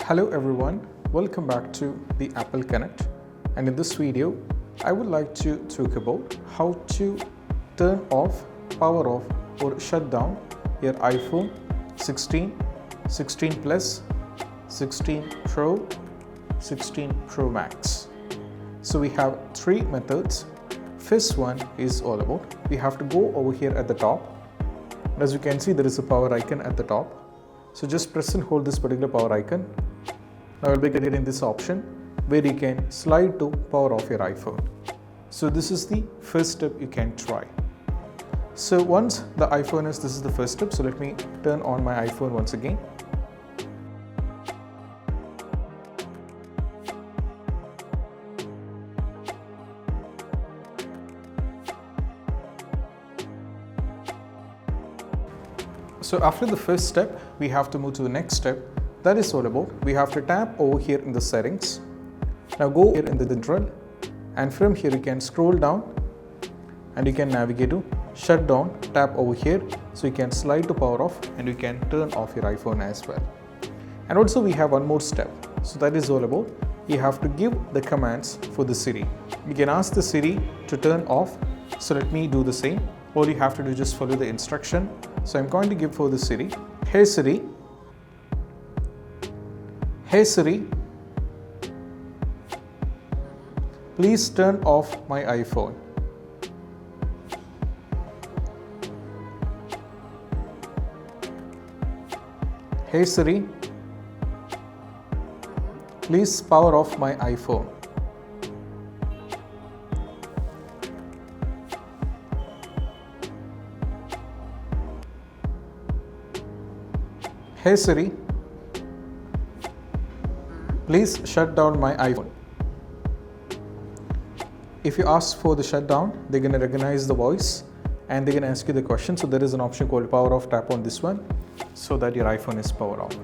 Hello everyone, welcome back to the Apple Connect, and in this video I would like to talk about how to turn off, power off or shut down your iPhone 16, 16 Plus, 16 Pro, 16 Pro Max. So we have three methods. First one is all about, we have to go over here at the top. As you can see, there is a power icon at the top. So just press and hold this particular power icon. Now you'll be getting this option where you can slide to power off your iPhone. So this is the first step you can try. So once the iPhone is, this is the first step. So let me turn on my iPhone once again. So after the first step, we have to move to the next step. That is all about, we have to tap over here in the settings. Now go here in the general, and from here you can scroll down and you can navigate to shutdown. Tap over here so you can slide to power off and you can turn off your iPhone as well. And also we have one more step. So that is all about, you have to give the commands for the Siri. You can ask the Siri to turn off. So let me do the same. All you have to do is just follow the instruction. So I'm going to give for the Siri, Hey Siri, please turn off my iPhone. Hey Siri, please power off my iPhone. Hey Siri, please shut down my iPhone. If you ask for the shutdown, they're going to recognize the voice and they're going to ask you the question. So there is an option called power off. Tap on this one so that your iPhone is power off.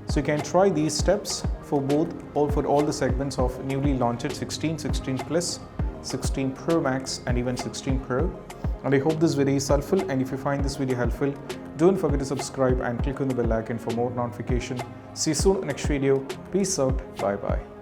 So you can try these steps for all the segments of newly launched 16, 16 Plus, 16 Pro Max and even 16 Pro. And I hope this video is helpful, and if you find this video helpful, don't forget to subscribe and click on the bell icon for more notification. See you soon in the next video. Peace out. Bye bye.